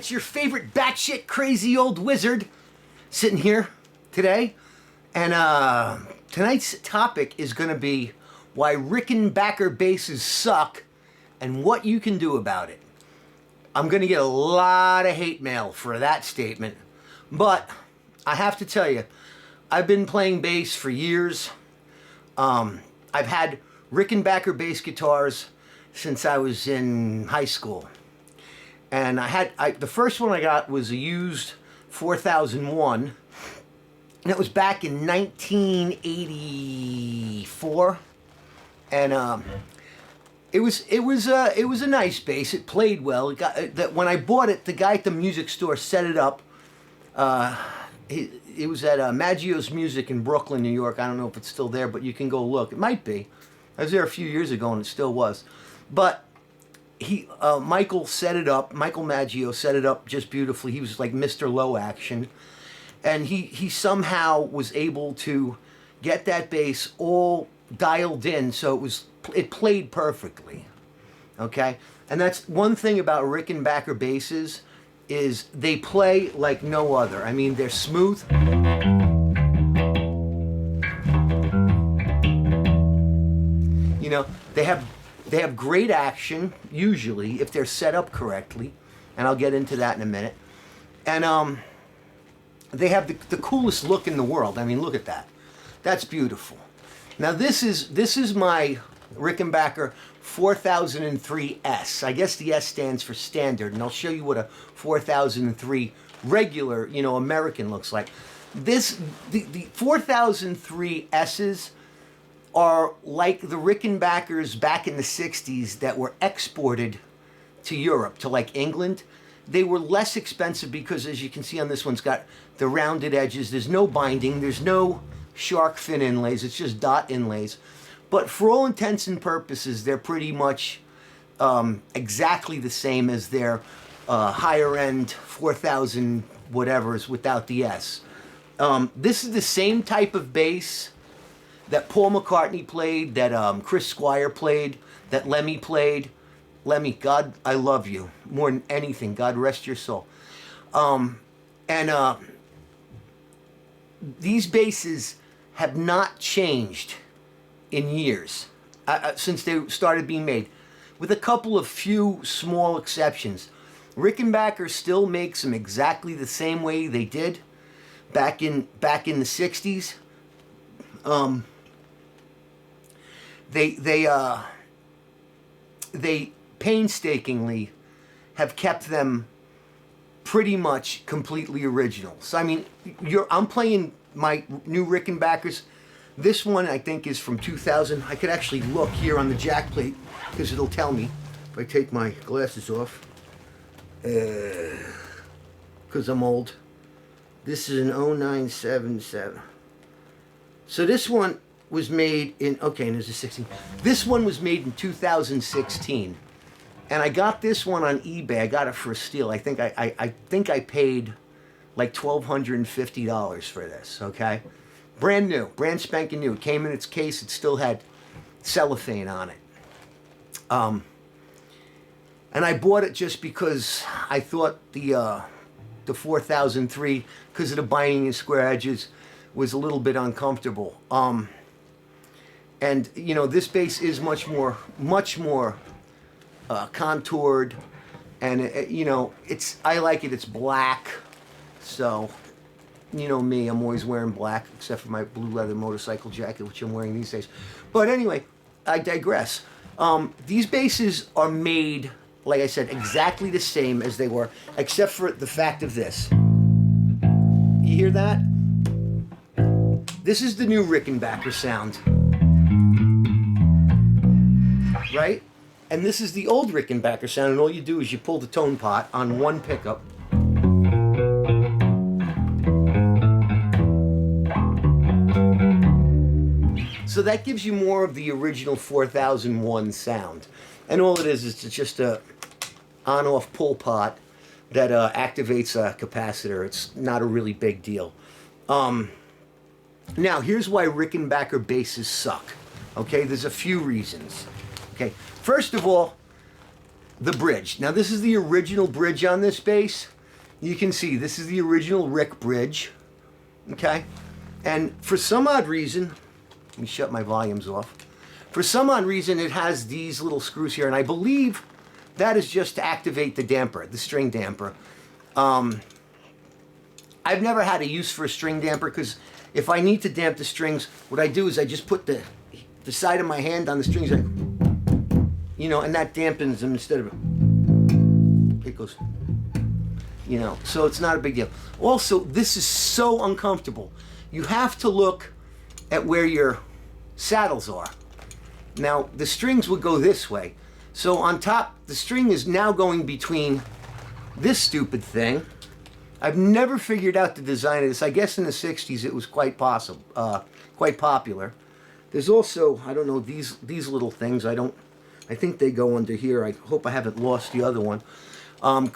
it's your favorite batshit crazy old wizard sitting here today. And tonight's topic is going to be why Rickenbacker basses suck and what you can do about it. I'm going to get a lot of hate mail for that statement, but I have to tell you, I've been playing bass for years. I've had Rickenbacker bass guitars since I was in high school. And the first one I got was a used 4001. And it was back in 1984. And it was a nice bass. It played well. When I bought it, the guy at the music store set it up. It was at Maggio's Music in Brooklyn, New York. I don't know if it's still there, but you can go look. It might be. I was there a few years ago, and it still was. But Michael set it up. Michael Maggio set it up just beautifully. He was like Mr. Low Action, and he somehow was able to get that bass all dialed in, so it played perfectly. Okay, and that's one thing about Rickenbacker basses is they play like no other. I mean, they're smooth. You know, they have great action, usually, if they're set up correctly. And I'll get into that in a minute. And they have the coolest look in the world. I mean, look at that. That's beautiful. Now, this is my Rickenbacker 4003S. I guess the S stands for standard, and I'll show you what a 4003 regular, American looks like. The 4003 S's are like the Rickenbackers back in the 60s that were exported to Europe, to like England. They were less expensive because, as you can see on this one, it's got the rounded edges. There's no binding. There's no shark fin inlays. It's just dot inlays. But for all intents and purposes, they're pretty much exactly the same as their higher-end 4000 whatevers without the S. This is the same type of bass that Paul McCartney played, that Chris Squire played, that Lemmy played. Lemmy, God, I love you more than anything. God rest your soul. These basses have not changed in years since they started being made, with a couple of few small exceptions. Rickenbacker still makes them exactly the same way they did back in the 60s. They painstakingly have kept them pretty much completely original. So I mean, I'm playing my new Rickenbackers. This one I think is from 2000. I could actually look here on the jack plate because it'll tell me if I take my glasses off. Because I'm old. This is an 0977. So this one was made in, okay, and there's a 16. This one was made in 2016. And I got this one on eBay. I got it for a steal. I think I paid like $1,250 for this, okay? Brand new, brand spanking new. It came in its case. It still had cellophane on it. And I bought it just because I thought the 4003, because of the binding and square edges, was a little bit uncomfortable. And this bass is much more contoured, and I like it. It's black, so me, I'm always wearing black, except for my blue leather motorcycle jacket, which I'm wearing these days. But anyway, I digress. These basses are made, like I said, exactly the same as they were, except for the fact of this. You hear that? This is the new Rickenbacker sound, right? And this is the old Rickenbacker sound, and all you do is you pull the tone pot on one pickup. So that gives you more of the original 4001 sound. And all it is just a on-off pull pot that activates a capacitor. It's not a really big deal. Now, here's why Rickenbacker basses suck. Okay, there's a few reasons. Okay, first of all, the bridge. Now, this is the original bridge on this bass. you can see this is the original Rick bridge, okay? And for some odd reason, let me shut my volumes off. For some odd reason, it has these little screws here, and I believe that is just to activate the damper, the string damper. I've never had a use for a string damper because if I need to damp the strings, what I do is I just put the side of my hand on the strings, you know, and that dampens them instead of, it goes, you know, so it's not a big deal. Also, this is so uncomfortable. You have to look at where your saddles are. Now, the strings would go this way. So on top, the string is now going between this stupid thing. I've never figured out the design of this. I guess in the 60s it was quite popular. There's also, I don't know, these little things. I think they go under here. I hope I haven't lost the other one.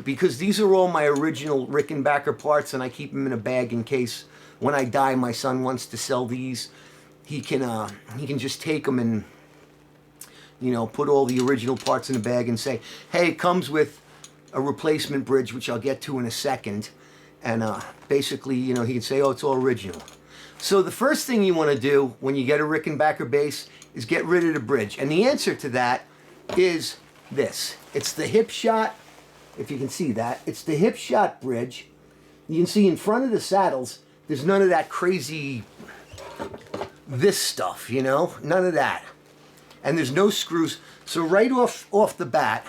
Because these are all my original Rickenbacker parts, and I keep them in a bag in case when I die, my son wants to sell these. He can just take them and, you know, put all the original parts in a bag and say, hey, it comes with a replacement bridge, which I'll get to in a second. And basically, you know, he can say, oh, it's all original. So the first thing you want to do when you get a Rickenbacker bass is get rid of the bridge. And the answer to that is this. It's the hip shot. If you can see that, it's the hip shot bridge. You can see in front of the saddles, there's none of that crazy, this stuff, you know, none of that. And there's no screws. So right off the bat,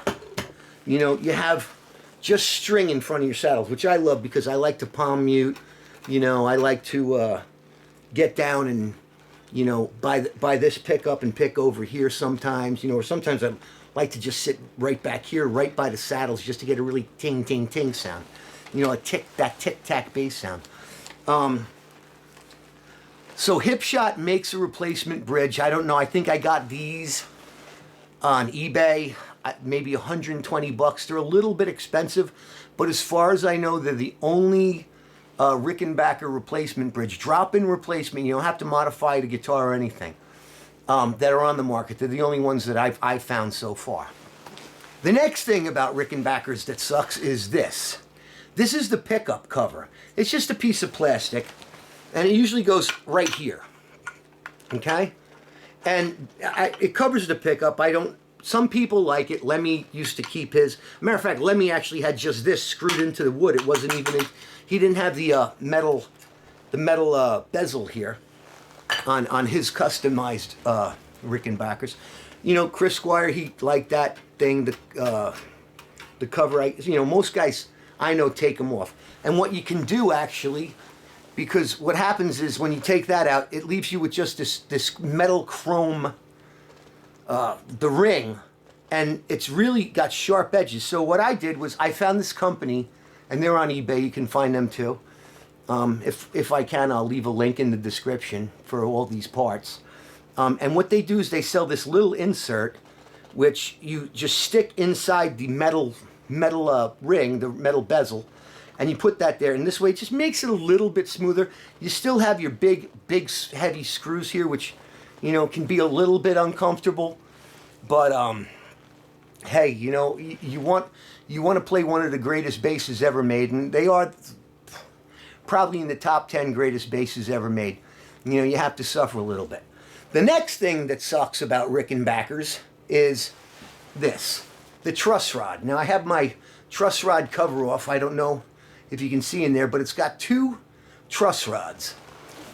you know, you have just string in front of your saddles, which I love because I like to palm mute. You know, I like to get down and, you know, buy this pickup and pick over here sometimes, you know, or sometimes I like to just sit right back here, right by the saddles, just to get a really ting, ting, ting sound. You know, that tic-tac bass sound. So Hipshot makes a replacement bridge. I don't know, I think I got these on eBay, maybe 120 bucks. They're a little bit expensive, but as far as I know, they're the only Rickenbacker replacement bridge, drop-in replacement. You don't have to modify the guitar or anything, that are on the market. They're the only ones that I've found so far. The next thing about Rickenbackers that sucks is this. This is the pickup cover. It's just a piece of plastic, and it usually goes right here, okay? And it covers the pickup. Some people like it. Lemmy used to keep his. Matter of fact, Lemmy actually had just this screwed into the wood. It wasn't even he didn't have the metal bezel here on his customized Rickenbackers. You know, Chris Squire, he liked that thing, the cover. You know, most guys I know take them off. And what you can do actually, because what happens is when you take that out, it leaves you with just this metal chrome, the ring, and it's really got sharp edges. So what I did was I found this company, and they're on eBay. You can find them too. If I can, I'll leave a link in the description for all these parts. And what they do is they sell this little insert, which you just stick inside the metal ring, the metal bezel, and you put that there. And this way, it just makes it a little bit smoother. You still have your big, heavy screws here, which, you know, can be a little bit uncomfortable. But hey, you know, you want to play one of the greatest basses ever made, and they are probably in the top 10 greatest basses ever made. You know, you have to suffer a little bit. The next thing that sucks about Rickenbackers is this, the truss rod. Now I have my truss rod cover off. I don't know if you can see in there, but it's got two truss rods.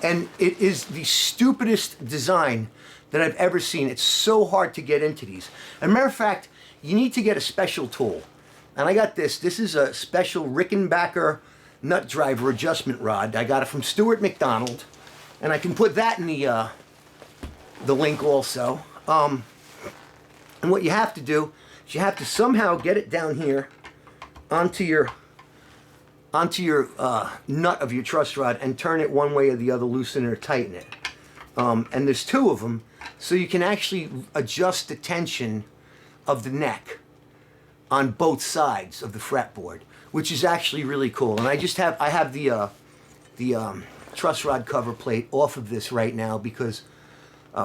And it is the stupidest design that I've ever seen. It's so hard to get into these. As a matter of fact, you need to get a special tool. And I got this. This is a special Rickenbacker nut driver adjustment rod. I got it from Stuart McDonald. And I can put that in the link also. And what you have to do is you have to somehow get it down here onto your nut of your truss rod and turn it one way or the other, loosen it or tighten it. And there's two of them, so you can actually adjust the tension of the neck on both sides of the fretboard, which is actually really cool. And I have the truss rod cover plate off of this right now because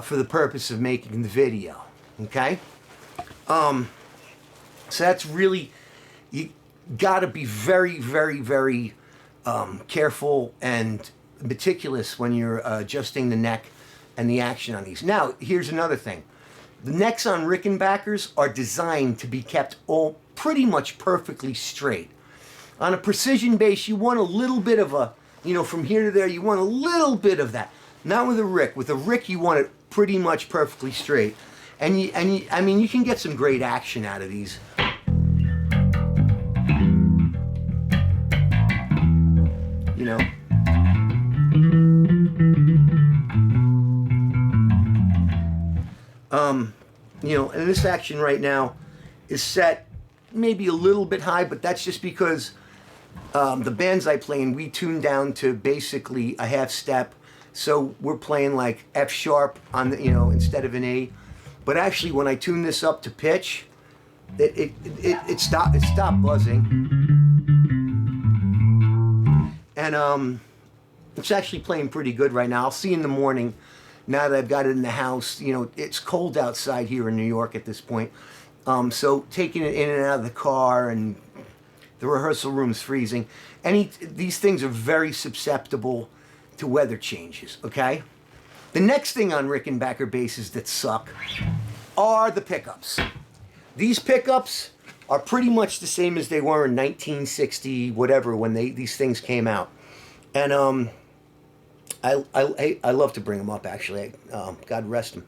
for the purpose of making the video. Okay, so that's really, you got to be very, very, very careful and meticulous when you're adjusting the neck and the action on these. Now, here's another thing. The necks on Rickenbackers are designed to be kept all pretty much perfectly straight. On a precision base, you want a little bit of a, from here to there, you want a little bit of that. Not with a Rick. With a Rick, you want it pretty much perfectly straight. And I mean, you can get some great action out of these. And this action right now is set maybe a little bit high, but that's just because the bands I play in, we tune down to basically a half step. So we're playing like F sharp on the, instead of an A. But actually, when I tune this up to pitch, it stopped buzzing. And it's actually playing pretty good right now. I'll see in the morning, now that I've got it in the house. It's cold outside here in New York at this point. So taking it in and out of the car, and the rehearsal room's freezing. These things are very susceptible to weather changes, okay? The next thing on Rickenbacker basses that suck are the pickups. These pickups are pretty much the same as they were in 1960, whatever, when these things came out. And I love to bring them up, actually. God rest him.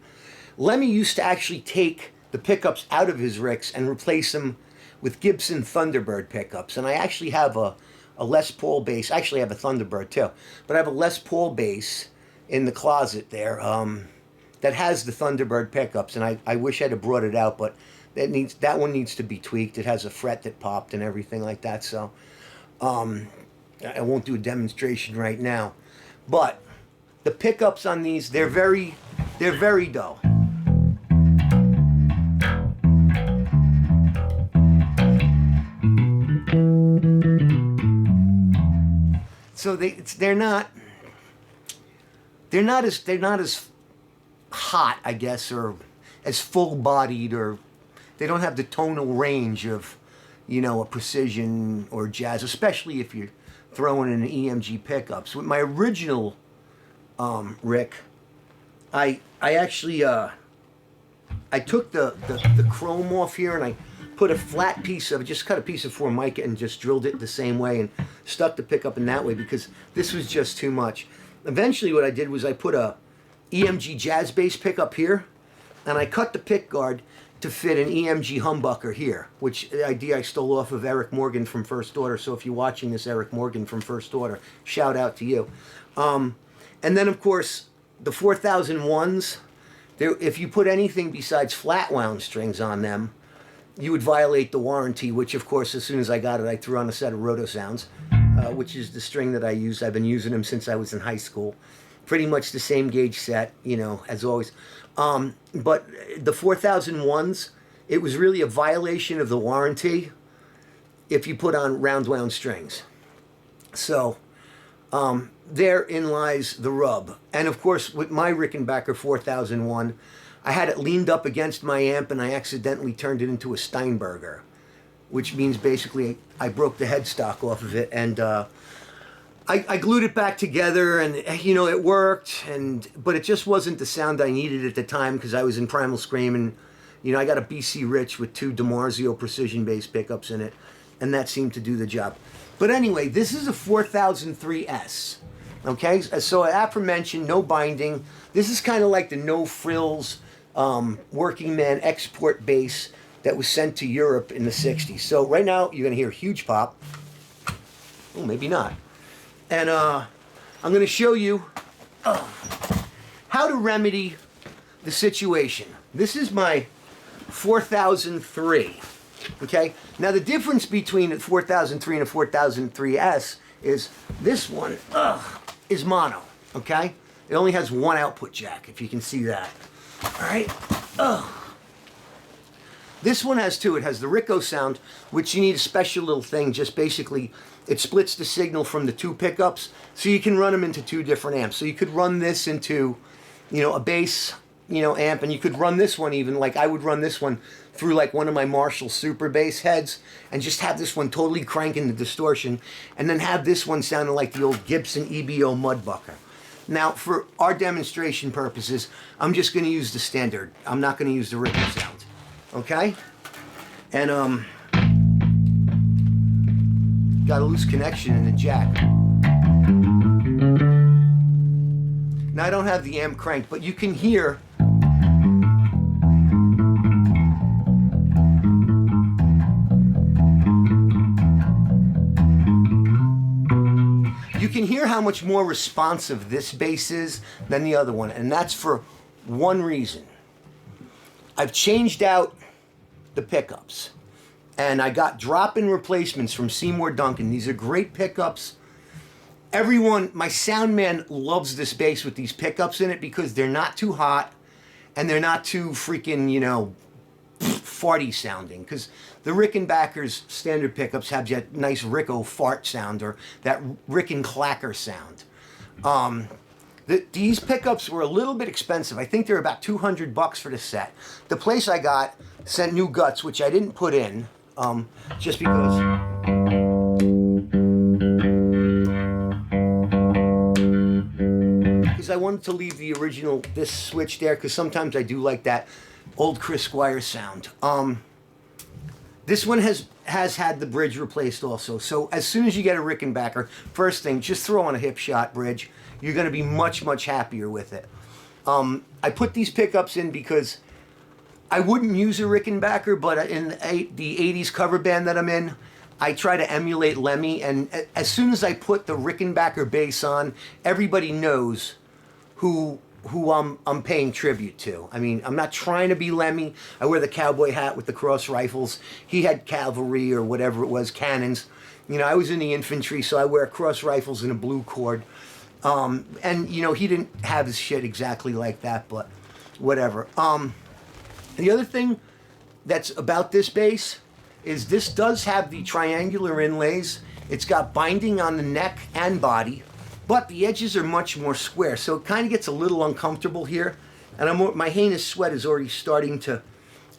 Lemmy used to actually take the pickups out of his Ricks and replace them with Gibson Thunderbird pickups. And I actually have a Les Paul bass. Actually, I have a Thunderbird too. But I have a Les Paul bass in the closet there that has the Thunderbird pickups. And I wish I'd have brought it out, but that one needs to be tweaked. It has a fret that popped and everything like that. So I won't do a demonstration right now. But the pickups on these, they're very dull. So they're not as hot, I guess, or as full-bodied, or they don't have the tonal range of, a precision or jazz, especially if you're throwing in EMG pickups. With my original Rick, I actually I took the chrome off here, and I put a flat piece of, just cut a piece of Formica and just drilled it the same way and stuck the pickup in that way, because this was just too much. Eventually what I did was I put a EMG jazz bass pickup here, and I cut the pick guard to fit an EMG humbucker here, which the idea I stole off of Eric Morgan from First Order. So if you're watching this, Eric Morgan from First Order, shout out to you. And then, of course, the 4001s, if you put anything besides flat wound strings on them, you would violate the warranty, which, of course, as soon as I got it, I threw on a set of Roto Sounds, which is the string that I use. I've been using them since I was in high school. Pretty much the same gauge set, as always. But the 4001s, it was really a violation of the warranty if you put on round wound strings. So therein lies the rub. And of course, with my Rickenbacker 4001, I had it leaned up against my amp, and I accidentally turned it into a Steinberger, which means basically I broke the headstock off of it, and I glued it back together, and it worked, but it just wasn't the sound I needed at the time, because I was in Primal Scream, and I got a BC Rich with 2 DiMarzio precision bass pickups in it, and that seemed to do the job. But anyway, this is a 4003S. Okay, so aforementioned, no binding. This is kind of like the no frills working man export bass that was sent to Europe in the 60s. So right now you're going to hear a huge pop. Oh, maybe not. And I'm going to show you how to remedy the situation. This is my 4003. Okay, now the difference between a 4003 and a 4003S is this one is mono. Okay, it only has one output jack, if you can see that. All right. This one has 2. It has the Rico sound, which you need a special little thing. Just basically, it splits the signal from the 2 pickups, so you can run them into 2 different amps. So you could run this into, a bass, you know, amp, and you could run this one even, like I would run this one through like one of my Marshall Super Bass heads and just have this one totally cranking the distortion, and then have this one sounding like the old Gibson EBO Mudbucker. Now, for our demonstration purposes, I'm just going to use the standard. I'm not going to use the Ricken sound. Okay? And, got a loose connection in the jack. Now, I don't have the amp cranked, but you can hear how much more responsive this bass is than the other one, and that's for one reason. I've changed out the pickups, and I got drop-in replacements from Seymour Duncan. These are great pickups. Everyone, my sound man loves this bass with these pickups in it because they're not too hot and they're not too freaking, you know, farty sounding, because the Rickenbackers standard pickups have that nice Ricco fart sound, or that Rickenclacker sound. These pickups were a little bit expensive. I think they're about $200 for the set. The place I got sent new guts, which I didn't put in, just because. Because I wanted to leave the original, this switch there, because sometimes I do like that old Chris Squire sound. This one has had the bridge replaced also. So as soon as you get a Rickenbacker, first thing, just throw on a hip shot bridge. You're going to be much, much happier with it. I put these pickups in because I wouldn't use a Rickenbacker, but in the 80s cover band that I'm in, I try to emulate Lemmy, and as soon as I put the Rickenbacker bass on, everybody knows who I'm paying tribute to. I mean, I'm not trying to be Lemmy. I wear the cowboy hat with the cross rifles. He had cavalry or whatever it was, cannons. You know, I was in the infantry, so I wear cross rifles and a blue cord. And, you know, he didn't have his shit exactly like that, but whatever. The other thing that's about this bass is this does have the triangular inlays. It's got binding on the neck and body, but the edges are much more square, so it kind of gets a little uncomfortable here. And my heinous sweat is already starting to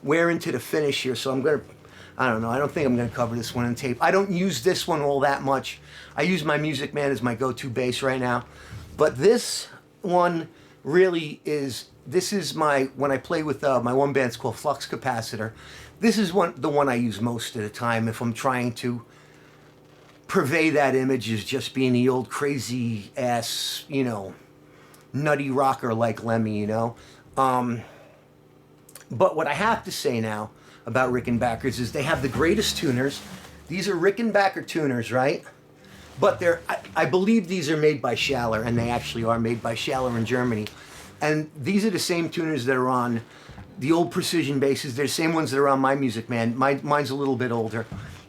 wear into the finish here, so I'm going to, I don't know, I don't think I'm going to cover this one in tape. I don't use this one all that much. I use my Music Man as my go-to bass right now. But this one really is, this is my, when I play with my one band, it's called Flux Capacitor. This is the one I use most of the time if I'm trying to purvey that image as just being the old crazy ass, you know, nutty rocker like Lemmy, you know. But what I have to say now about Rickenbackers is they have the greatest tuners. These are Rickenbacker tuners, right? But I believe these are made by Schaller, and they actually are made by Schaller in Germany. And these are the same tuners that are on the old Precision basses. They're the same ones that are on my Music Man. Mine's a little bit older.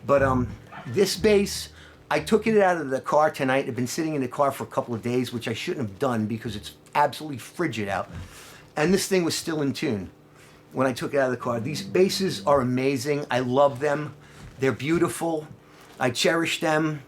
But this bass, I took it out of the car tonight. I've been sitting in the car for a couple of days, which I shouldn't have done because it's absolutely frigid out. And this thing was still in tune when I took it out of the car. These basses are amazing. I love them. They're beautiful. I cherish them.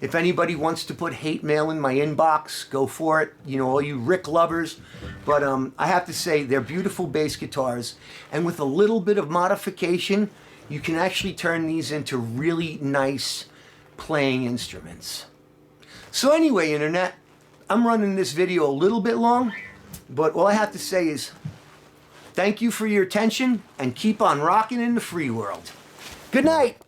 If anybody wants to put hate mail in my inbox, go for it. You know, all you Rick lovers. But I have to say, they're beautiful bass guitars. And with a little bit of modification, you can actually turn these into really nice playing instruments. So anyway, Internet, I'm running this video a little bit long. But all I have to say is, thank you for your attention, and keep on rocking in the free world. Good night.